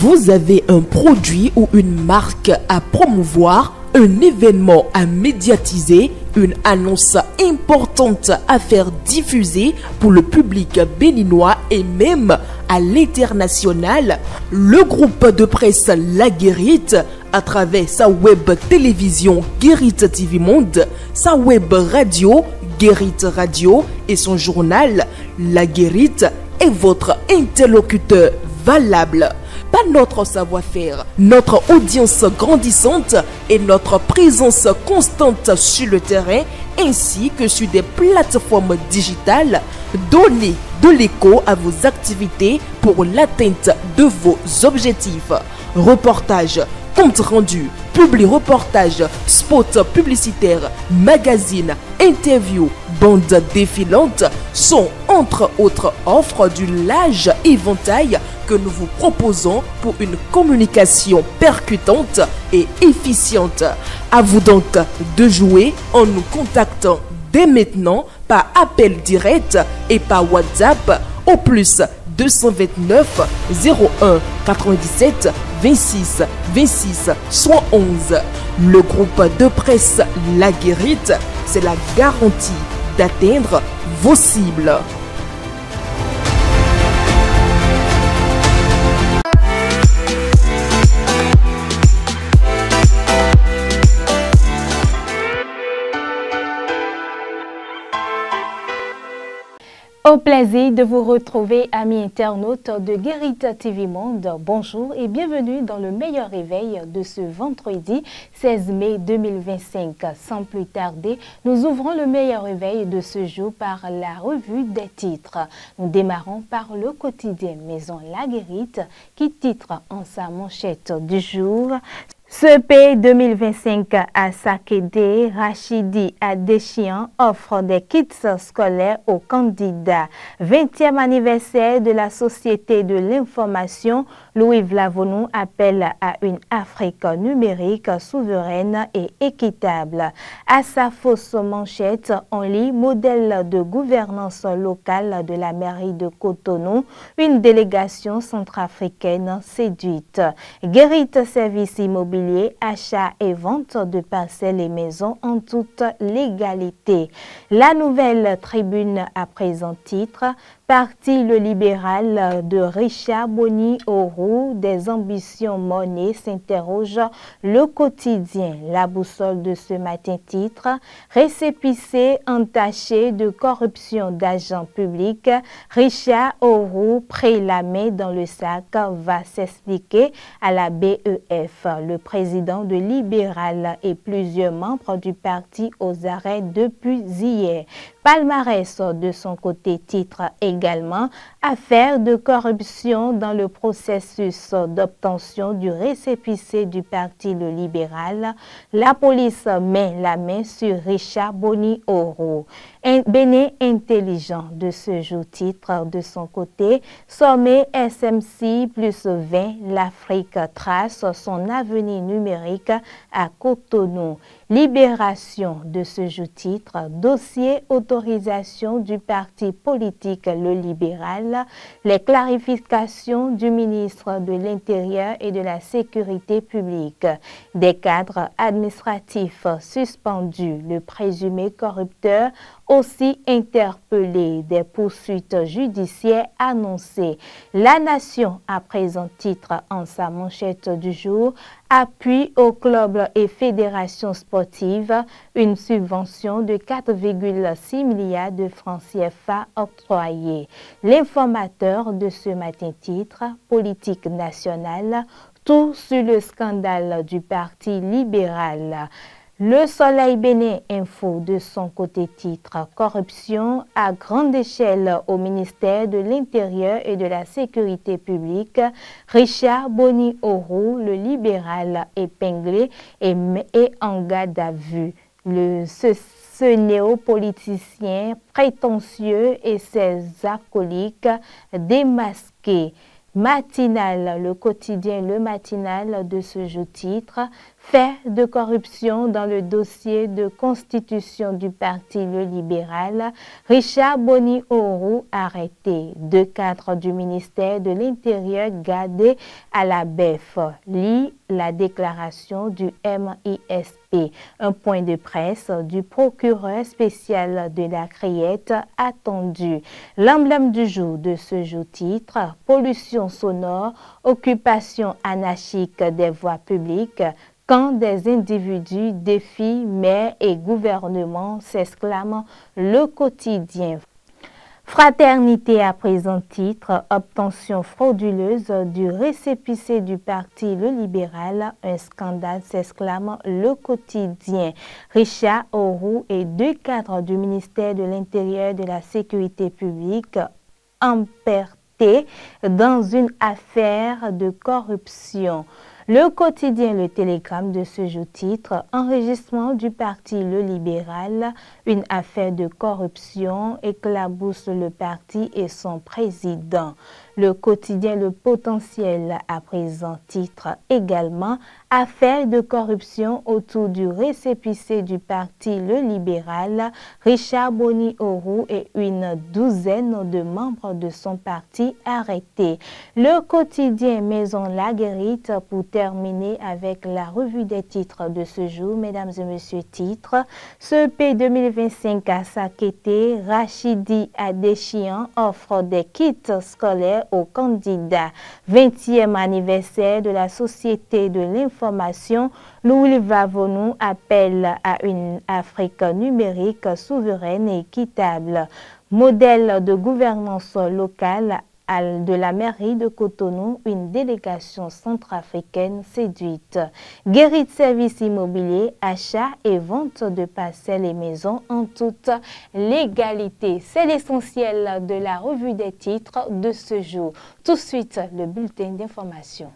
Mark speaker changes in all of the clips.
Speaker 1: Vous avez un produit ou une marque à promouvoir, un événement à médiatiser, une annonce importante à faire diffuser pour le public béninois et même à l'international. Le groupe de presse La Guérite, à travers sa web télévision Guérite TV Monde, sa web radio Guérite Radio et son journal La Guérite est votre interlocuteur valable. Pas notre savoir-faire, notre audience grandissante et notre présence constante sur le terrain ainsi que sur des plateformes digitales, donnez de l'écho à vos activités pour l'atteinte de vos objectifs. Reportages, compte rendu, publi-reportage, spot publicitaire, magazine, interview, bande défilante sont entre autres offres du large éventail que nous vous proposons pour une communication percutante et efficiente. À vous donc de jouer en nous contactant dès maintenant par appel direct et par WhatsApp au plus 229 01 97 26 26 111. Le groupe de presse La Guérite, c'est la garantie d'atteindre vos cibles.
Speaker 2: Au plaisir de vous retrouver, amis internautes de Guérite TV Monde. Bonjour et bienvenue dans le meilleur réveil de ce vendredi 16 mai 2025. Sans plus tarder, nous ouvrons le meilleur réveil de ce jour par la revue des titres. Nous démarrons par le quotidien Maison La Guérite qui titre en sa manchette du jour: CP 2025 à Sakédé, Rachidi à Dechian offre des kits scolaires aux candidats. 20e anniversaire de la Société de l'information, Louis Vlavonou appelle à une Afrique numérique souveraine et équitable. À sa fausse manchette, on lit modèle de gouvernance locale de la mairie de Cotonou, une délégation centrafricaine séduite. Guérite service immobilier, achat et vente de parcelles et maisons en toute légalité. La Nouvelle Tribune à présent titre: Parti le libéral de Richard Boni aux roues des ambitions monnaie, s'interroge le quotidien. La Boussole de ce matin titre: Récépissé entaché de corruption d'agents publics, Richard Auroux près la main dans le sac va s'expliquer à la BEF. Le président de Libéral et plusieurs membres du parti aux arrêts depuis hier. Palmarès de son côté titre également: Affaire de corruption dans le processus d'obtention du récépissé du parti Le Libéral. La police met la main sur Richard Boni Auroux. Un Bénin intelligent de ce jour titre de son côté: Sommet SMC plus 20, l'Afrique trace son avenir numérique à Cotonou. Libération de ce jour titre: Dossier autorisation du parti politique Le Libéral, les clarifications du ministre de l'Intérieur et de la Sécurité publique. Des cadres administratifs suspendus, le présumé corrupteur aussi interpellé, des poursuites judiciaires annoncées. La Nation à présent titre en sa manchette du jour: Appui aux clubs et fédérations sportives, une subvention de 4,6 milliards de francs CFA octroyée. L'informateur de ce matin titre: Politique nationale, tout sur le scandale du Parti libéral. Le Soleil Bénin Info de son côté titre: Corruption à grande échelle au ministère de l'Intérieur et de la Sécurité publique. Richard Boni Auroux, le libéral épinglé et en garde à vue. Ce néopoliticien prétentieux et ses acolytes démasqués. Matinal, le quotidien Le Matinal de ce jour titre: Fait de corruption dans le dossier de constitution du Parti Le Libéral, Richard Boni-Orou arrêté. 2 cadres du ministère de l'Intérieur gardés à la BEF. Lit la déclaration du MISP. Un point de presse du procureur spécial de la Criette attendu. L'emblème du jour de ce jour-titre, pollution sonore, occupation anarchique des voies publiques, quand des individus défient maires et gouvernements, s'exclame le quotidien. Fraternité à présent titre, obtention frauduleuse du récépissé du Parti Le Libéral, un scandale s'exclame le quotidien. Richard Orou et 2 cadres du ministère de l'Intérieur et de la Sécurité publique emportés dans une affaire de corruption. Le quotidien Le Télégramme de ce jour titre, enregistrement du Parti Le Libéral, une affaire de corruption éclabousse le parti et son président. Le quotidien Le Potentiel à présent titre également, affaire de corruption autour du récépissé du Parti Le Libéral, Richard Boni-Orou et une douzaine de membres de son parti arrêtés. Le quotidien Maison Laguerite pour terminer avec la revue des titres de ce jour, mesdames et messieurs, titres. Ce P 2025 à Sakété, Rachidi Adéchian offre des kits scolaires aux candidats. 20e anniversaire de la Société de l'information, Louis Vavonou appelle à une Afrique numérique souveraine et équitable. Modèle de gouvernance locale de la mairie de Cotonou, une délégation centrafricaine séduite. Guérit de services immobiliers, achat et vente de parcelles et maisons en toute légalité. C'est l'essentiel de la revue des titres de ce jour. Tout de suite, le bulletin d'information.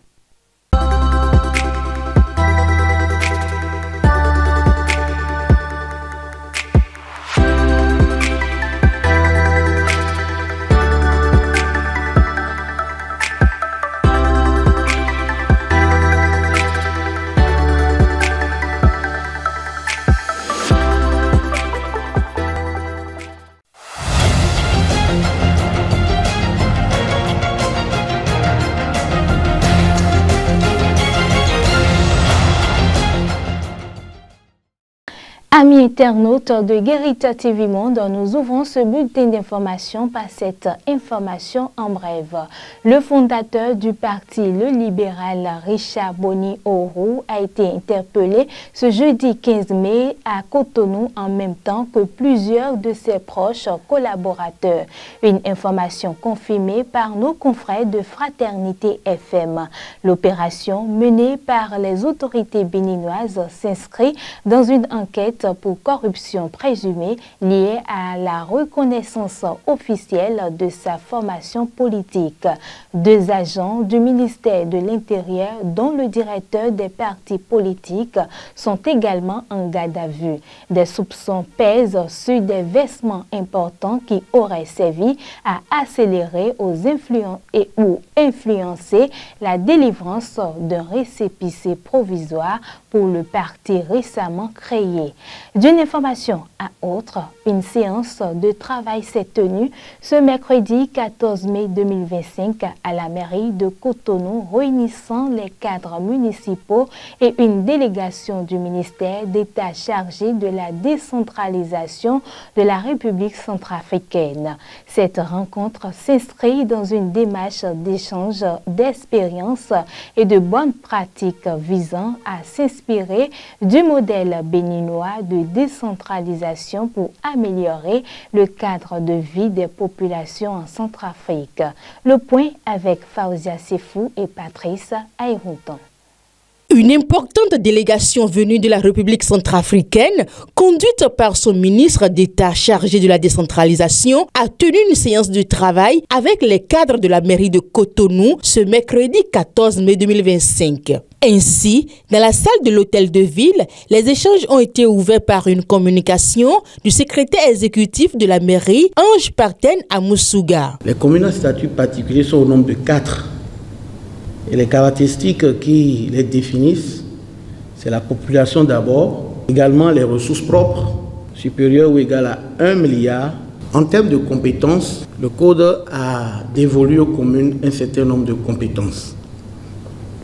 Speaker 2: Amis internautes de Guérita TV Monde, nous ouvrons ce bulletin d'information par cette information en bref. Le fondateur du Parti Le Libéral, Richard Boni-Orou, a été interpellé ce jeudi 15 mai à Cotonou en même temps que plusieurs de ses proches collaborateurs. Une information confirmée par nos confrères de Fraternité FM. L'opération menée par les autorités béninoises s'inscrit dans une enquête pour corruption présumée liée à la reconnaissance officielle de sa formation politique. 2 agents du ministère de l'Intérieur, dont le directeur des partis politiques, sont également en garde à vue. Des soupçons pèsent sur des versements importants qui auraient servi à accélérer ou influencer la délivrance d'un récépissé provisoire pour le parti récemment créé. D'une information à autre, une séance de travail s'est tenue ce mercredi 14 mai 2025 à la mairie de Cotonou, réunissant les cadres municipaux et une délégation du ministère d'État chargé de la décentralisation de la République centrafricaine. Cette rencontre s'inscrit dans une démarche d'échange d'expériences et de bonnes pratiques visant à s'inspirer du modèle béninois de décentralisation pour améliorer le cadre de vie des populations en Centrafrique. Le point avec Fauzia Sefou et Patrice Aïrouton.
Speaker 3: Une importante délégation venue de la République centrafricaine, conduite par son ministre d'État chargé de la décentralisation, a tenu une séance de travail avec les cadres de la mairie de Cotonou ce mercredi 14 mai 2025. Ainsi, dans la salle de l'hôtel de ville, les échanges ont été ouverts par une communication du secrétaire exécutif de la mairie, Ange Parten Amoussouga.
Speaker 4: Les communes à statut particulier sont au nombre de 4. Et les caractéristiques qui les définissent, C'est la population d'abord, également les ressources propres, supérieures ou égales à 1 milliard. En termes de compétences, le Code a dévolu aux communes un certain nombre de compétences.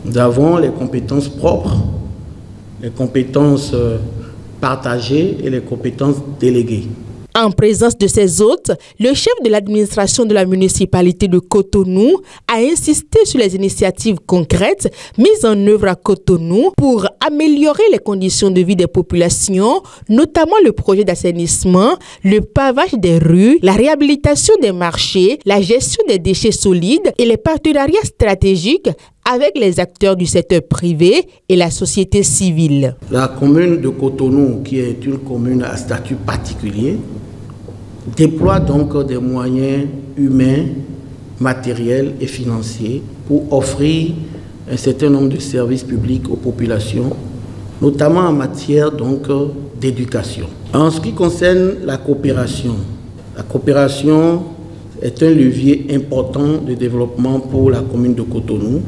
Speaker 4: Nous avons les compétences propres, les compétences partagées et les compétences déléguées.
Speaker 3: En présence de ses hôtes, le chef de l'administration de la municipalité de Cotonou a insisté sur les initiatives concrètes mises en œuvre à Cotonou pour améliorer les conditions de vie des populations, notamment le projet d'assainissement, le pavage des rues, la réhabilitation des marchés, la gestion des déchets solides et les partenariats stratégiques avec les acteurs du secteur privé et la société civile.
Speaker 4: La commune de Cotonou, qui est une commune à statut particulier, déploie donc des moyens humains, matériels et financiers pour offrir un certain nombre de services publics aux populations, notamment en matière d'éducation. En ce qui concerne la coopération est un levier important de développement pour la commune de Cotonou.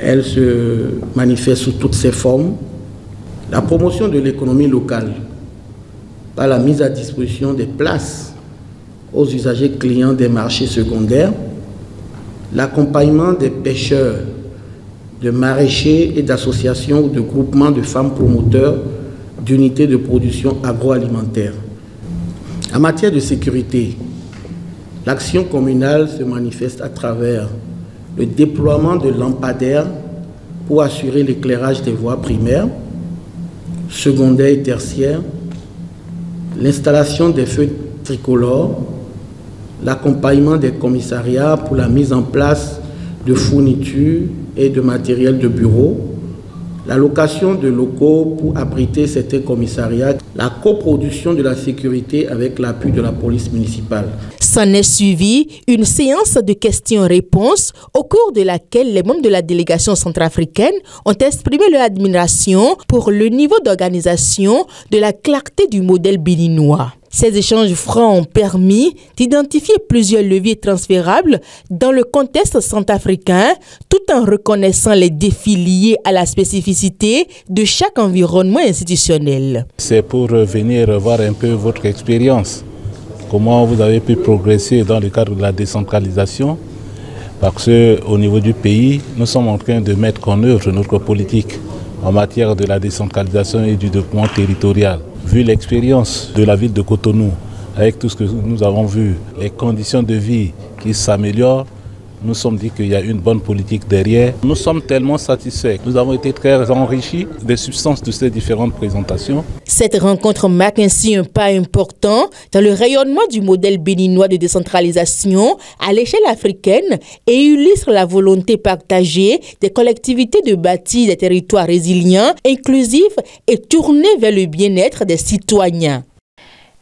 Speaker 4: Elle se manifeste sous toutes ses formes. La promotion de l'économie locale par la mise à disposition des places aux usagers clients des marchés secondaires, l'accompagnement des pêcheurs, de maraîchers et d'associations ou de groupements de femmes promoteurs d'unités de production agroalimentaire. En matière de sécurité, l'action communale se manifeste à travers le déploiement de lampadaires pour assurer l'éclairage des voies primaires, secondaires et tertiaires, l'installation des feux tricolores, l'accompagnement des commissariats pour la mise en place de fournitures et de matériel de bureau, la location de locaux pour abriter certains commissariats, la coproduction de la sécurité avec l'appui de la police municipale.
Speaker 3: S'en est suivi une séance de questions-réponses au cours de laquelle les membres de la délégation centrafricaine ont exprimé leur admiration pour le niveau d'organisation de la clarté du modèle béninois. Ces échanges francs ont permis d'identifier plusieurs leviers transférables dans le contexte centrafricain, tout en reconnaissant les défis liés à la spécificité de chaque environnement institutionnel.
Speaker 5: C'est pour venir voir un peu votre expérience, comment vous avez pu progresser dans le cadre de la décentralisation, parce qu'au niveau du pays, nous sommes en train de mettre en œuvre notre politique en matière de la décentralisation et du développement territorial. Vu l'expérience de la ville de Cotonou, avec tout ce que nous avons vu, les conditions de vie qui s'améliorent, nous nous sommes dit qu'il y a une bonne politique derrière. Nous sommes tellement satisfaits. Nous avons été très enrichis des substances de ces différentes présentations.
Speaker 3: Cette rencontre marque ainsi un pas important dans le rayonnement du modèle béninois de décentralisation à l'échelle africaine et illustre la volonté partagée des collectivités de bâtir des territoires résilients, inclusifs et tournés vers le bien-être des citoyens.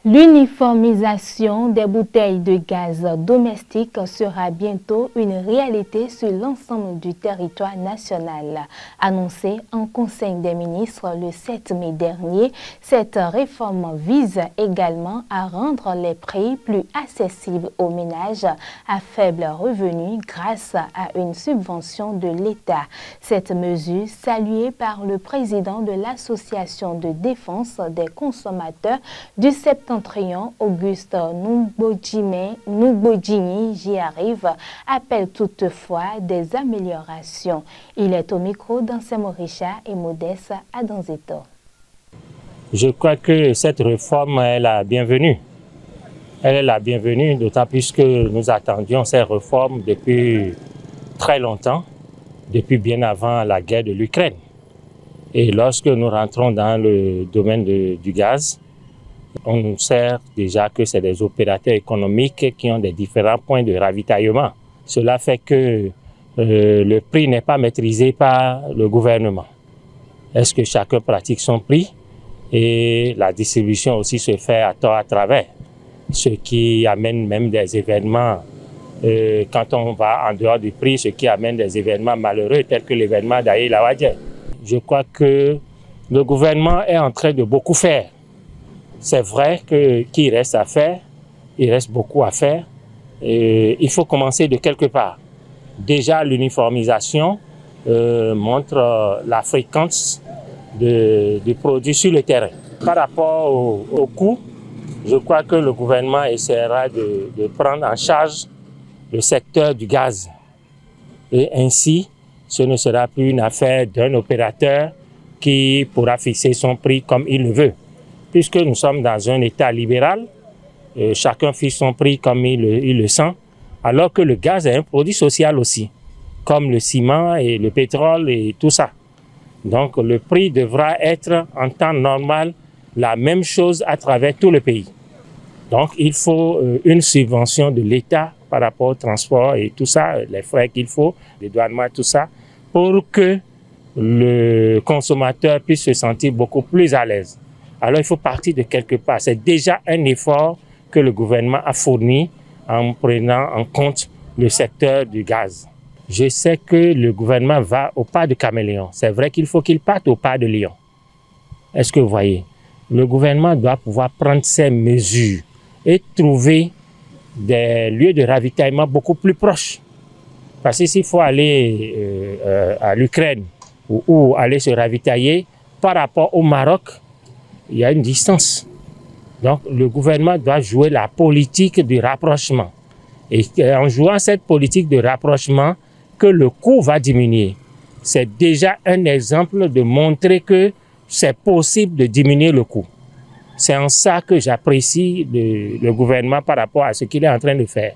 Speaker 2: L'uniformisation des bouteilles de gaz domestique sera bientôt une réalité sur l'ensemble du territoire national. Annoncé en Conseil des ministres le 7 mai dernier, cette réforme vise également à rendre les prix plus accessibles aux ménages à faible revenu grâce à une subvention de l'État. Cette mesure, saluée par le président de l'Association de défense des consommateurs du septembre, Auguste Nugbodjini, j'y arrive, appelle toutefois des améliorations. Il est au micro d'Anselmo Richard et Modeste Adanzeto.
Speaker 6: Je crois que cette réforme est la bienvenue. Elle est la bienvenue, d'autant plus que nous attendions ces réformes depuis très longtemps, depuis bien avant la guerre de l'Ukraine. Et lorsque nous rentrons dans le domaine du gaz, on sait déjà que c'est des opérateurs économiques qui ont des différents points de ravitaillement. Cela fait que le prix n'est pas maîtrisé par le gouvernement. Est-ce que chacun pratique son prix? Et la distribution aussi se fait à tort à travers, ce qui amène même des événements, quand on va en dehors du prix, ce qui amène des événements malheureux tels que l'événement d'Aïe-Lawadje. Je crois que le gouvernement est en train de beaucoup faire. C'est vrai qu'il reste à faire, il reste beaucoup à faire. Et il faut commencer de quelque part. Déjà, l'uniformisation montre la fréquence des produits sur le terrain. Par rapport au coût, je crois que le gouvernement essaiera de prendre en charge le secteur du gaz. Et ainsi, ce ne sera plus une affaire d'un opérateur qui pourra fixer son prix comme il le veut. Puisque nous sommes dans un État libéral, chacun fixe son prix comme il le sent, alors que le gaz est un produit social aussi, comme le ciment et le pétrole et tout ça. Donc le prix devra être en temps normal la même chose à travers tout le pays. Donc il faut une subvention de l'État par rapport au transport et tout ça, les frais qu'il faut, les douanements, tout ça, pour que le consommateur puisse se sentir beaucoup plus à l'aise. Alors il faut partir de quelque part. C'est déjà un effort que le gouvernement a fourni en prenant en compte le secteur du gaz. Je sais que le gouvernement va au pas de caméléon. C'est vrai qu'il faut qu'il parte au pas de lion. Est-ce que vous voyez? Le gouvernement doit pouvoir prendre ses mesures et trouver des lieux de ravitaillement beaucoup plus proches. Parce que s'il faut aller à l'Ukraine ou aller se ravitailler par rapport au Maroc, il y a une distance. Donc le gouvernement doit jouer la politique du rapprochement. Et en jouant cette politique de rapprochement, que le coût va diminuer. C'est déjà un exemple de montrer que c'est possible de diminuer le coût. C'est en ça que j'apprécie le gouvernement par rapport à ce qu'il est en train de faire.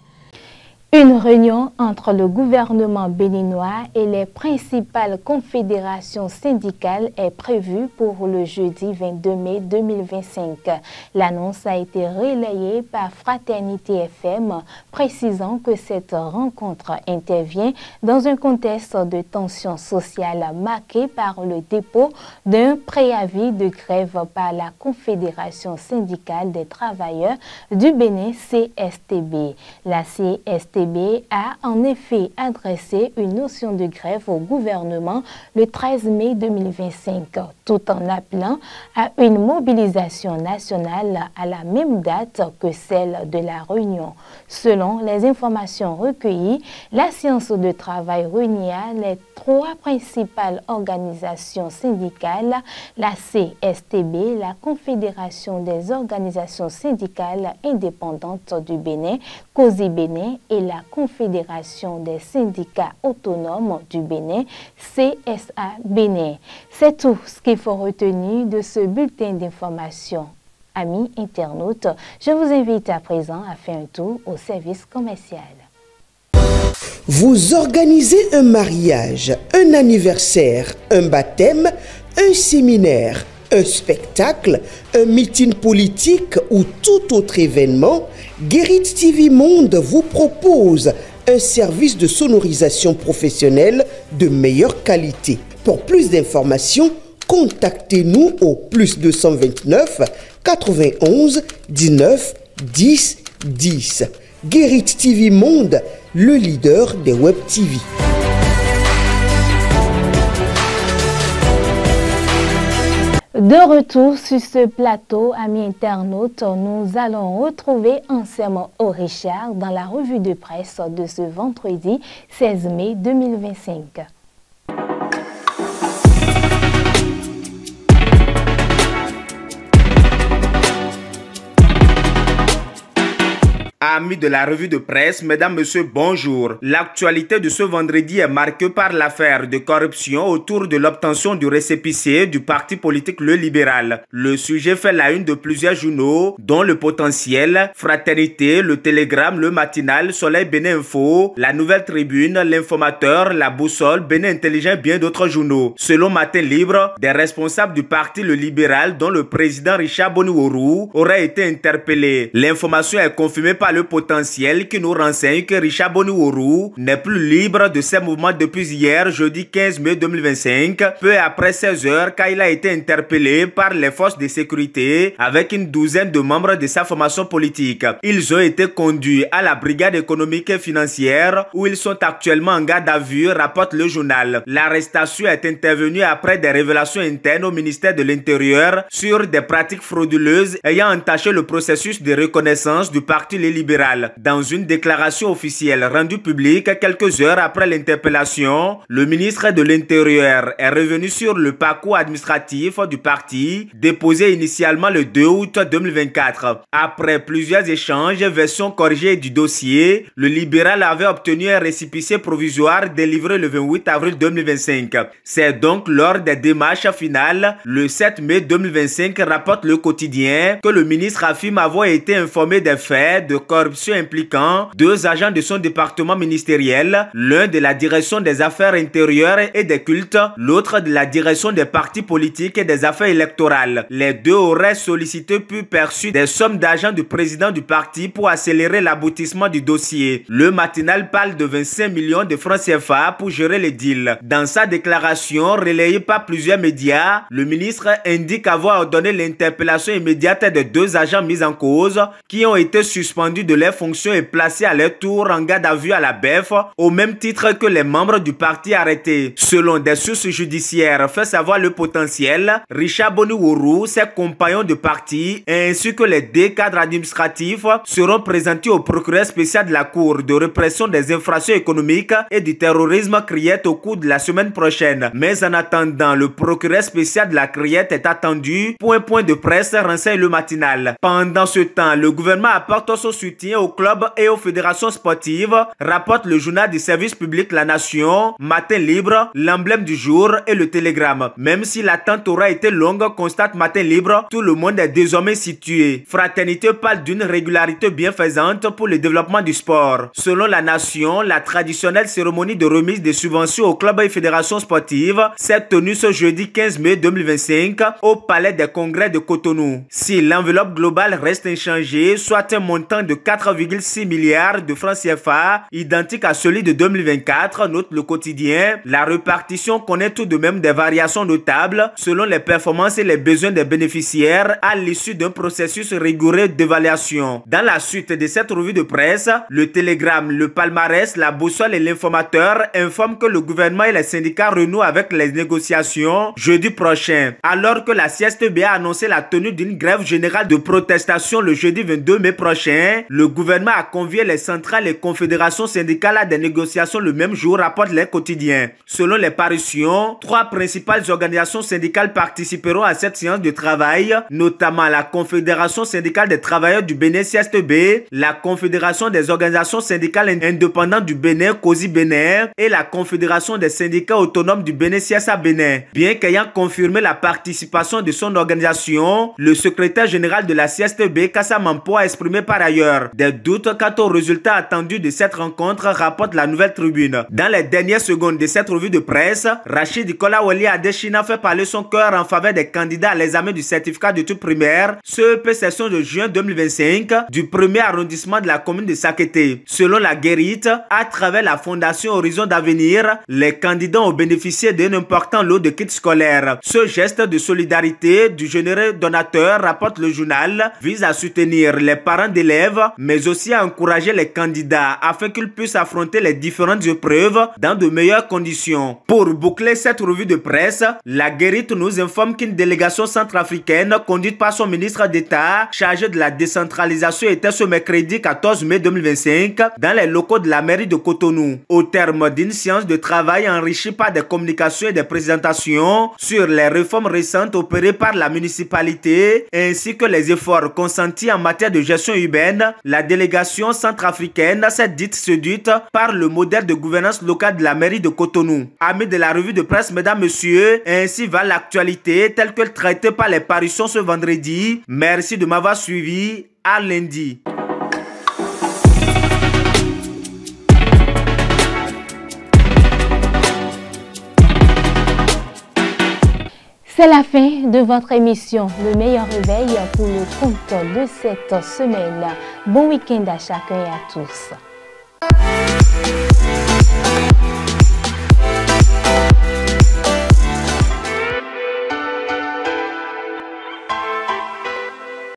Speaker 2: Une réunion entre le gouvernement béninois et les principales confédérations syndicales est prévue pour le jeudi 22 mai 2025. L'annonce a été relayée par Fraternité FM, précisant que cette rencontre intervient dans un contexte de tension sociale marqué par le dépôt d'un préavis de grève par la Confédération syndicale des travailleurs du Bénin, CSTB. La CSTB a en effet adressé une notion de grève au gouvernement le 13 mai 2025, tout en appelant à une mobilisation nationale à la même date que celle de la réunion. Selon les informations recueillies, la séance de travail réunia les trois principales organisations syndicales, la CSTB, la Confédération des organisations syndicales indépendantes du Bénin, COSI Bénin, et la Confédération des syndicats autonomes du Bénin, CSA Bénin. C'est tout ce qu'il faut retenir de ce bulletin d'information. Amis internautes, je vous invite à présent à faire un tour au service commercial.
Speaker 7: Vous organisez un mariage, un anniversaire, un baptême, un séminaire, un spectacle, un meeting politique ou tout autre événement, Guérit TV Monde vous propose un service de sonorisation professionnelle de meilleure qualité. Pour plus d'informations, contactez-nous au +229 91 19 10 10. Guérit TV Monde, le leader des Web TV.
Speaker 2: De retour sur ce plateau, amis internautes, nous allons retrouver Anselme Richard dans la revue de presse de ce vendredi 16 mai 2025.
Speaker 8: Amis de la revue de presse, mesdames, messieurs, bonjour. L'actualité de ce vendredi est marquée par l'affaire de corruption autour de l'obtention du récépissé du parti politique Le Libéral. Le sujet fait la une de plusieurs journaux, dont Le Potentiel, Fraternité, Le Télégramme, Le Matinal, Soleil Bénin Info, La Nouvelle Tribune, L'Informateur, La Boussole, Bénin Intelligent et bien d'autres journaux. Selon Matin Libre, des responsables du parti Le Libéral, dont le président Richard Boniworou, auraient été interpellés. L'information est confirmée par Le Potentiel qui nous renseigne que Richard Boniworou n'est plus libre de ses mouvements depuis hier, jeudi 15 mai 2025, peu après 16 heures, quand il a été interpellé par les forces de sécurité avec une douzaine de membres de sa formation politique. Ils ont été conduits à la brigade économique et financière où ils sont actuellement en garde à vue, rapporte le journal. L'arrestation est intervenue après des révélations internes au ministère de l'Intérieur sur des pratiques frauduleuses ayant entaché le processus de reconnaissance du parti Les Libéraux libéral. Dans une déclaration officielle rendue publique quelques heures après l'interpellation, le ministre de l'Intérieur est revenu sur le parcours administratif du parti, déposé initialement le 2 août 2024. Après plusieurs échanges, version corrigée du dossier, le libéral avait obtenu un récépissé provisoire délivré le 28 avril 2025. C'est donc lors des démarches finales, le 7 mai 2025, rapporte le quotidien, que le ministre affirme avoir été informé des faits de corruption impliquant 2 agents de son département ministériel, l'un de la direction des affaires intérieures et des cultes, l'autre de la direction des partis politiques et des affaires électorales. Les 2 auraient sollicité puis perçu des sommes d'argent du président du parti pour accélérer l'aboutissement du dossier. Le matinal parle de 25 millions de francs CFA pour gérer les deals. Dans sa déclaration relayée par plusieurs médias, le ministre indique avoir ordonné l'interpellation immédiate de 2 agents mis en cause qui ont été suspendus de leurs fonctions et placés à leur tour en garde à vue à la BEF au même titre que les membres du parti arrêtés. Selon des sources judiciaires fait savoir le potentiel, Richard Boniwourou, ses compagnons de parti ainsi que les 2 cadres administratifs seront présentés au procureur spécial de la Cour de répression des infractions économiques et du terrorisme Criette au cours de la semaine prochaine. Mais en attendant, le procureur spécial de la Criette est attendu pour un point de presse, renseigne le matinal. Pendant ce temps, le gouvernement apporte son soutien aux clubs et aux fédérations sportives, rapporte le journal du service public La Nation, Matin Libre, l'emblème du jour et le Télégramme. Même si l'attente aura été longue, constate Matin Libre, tout le monde est désormais situé. Fraternité parle d'une régularité bienfaisante pour le développement du sport. Selon La Nation, la traditionnelle cérémonie de remise des subventions aux clubs et fédérations sportives s'est tenue ce jeudi 15 mai 2025 au Palais des Congrès de Cotonou. Si l'enveloppe globale reste inchangée, soit un montant de 4,6 milliards de francs CFA, identique à celui de 2024, note le quotidien, la répartition connaît tout de même des variations notables selon les performances et les besoins des bénéficiaires à l'issue d'un processus rigoureux d'évaluation. Dans la suite de cette revue de presse, le Télégramme, le Palmarès, la Boussole et l'Informateur informent que le gouvernement et les syndicats renouent avec les négociations jeudi prochain. Alors que la CSTB a annoncé la tenue d'une grève générale de protestation le jeudi 22 mai prochain, le gouvernement a convié les centrales et confédérations syndicales à des négociations le même jour, rapporte les quotidiens. Selon les parutions, 3 principales organisations syndicales participeront à cette séance de travail, notamment la Confédération syndicale des travailleurs du Bénin CSTB, la Confédération des organisations syndicales indépendantes du Bénin COSI Bénin et la Confédération des syndicats autonomes du Bénin CSA Bénin. Bien qu'ayant confirmé la participation de son organisation, le secrétaire général de la CSTB, Kassa Mampo, a exprimé par ailleurs des doutes quant aux résultats attendus de cette rencontre, rapporte la Nouvelle Tribune. Dans les dernières secondes de cette revue de presse, Rachid Kolaweli Adeshina fait parler son cœur en faveur des candidats à l'examen du certificat d'études primaires CEP session de juin 2025 du 1er arrondissement de la commune de Sakété. Selon la Guérite, à travers la fondation Horizon d'Avenir, les candidats ont bénéficié d'un important lot de kits scolaires. Ce geste de solidarité du généreux donateur, rapporte le journal, vise à soutenir les parents d'élèves, mais aussi à encourager les candidats afin qu'ils puissent affronter les différentes épreuves dans de meilleures conditions. Pour boucler cette revue de presse, la Guérite nous informe qu'une délégation centrafricaine conduite par son ministre d'État chargé de la décentralisation était ce mercredi 14 mai 2025 dans les locaux de la mairie de Cotonou. Au terme d'une séance de travail enrichie par des communications et des présentations sur les réformes récentes opérées par la municipalité ainsi que les efforts consentis en matière de gestion urbaine, la délégation centrafricaine s'est dite séduite par le modèle de gouvernance locale de la mairie de Cotonou. Amis de la revue de presse, mesdames, messieurs, ainsi va l'actualité telle que traitée par les parutions ce vendredi. Merci de m'avoir suivi. À lundi.
Speaker 2: C'est la fin de votre émission, le meilleur réveil pour le compte de cette semaine. Bon week-end à chacun et à tous.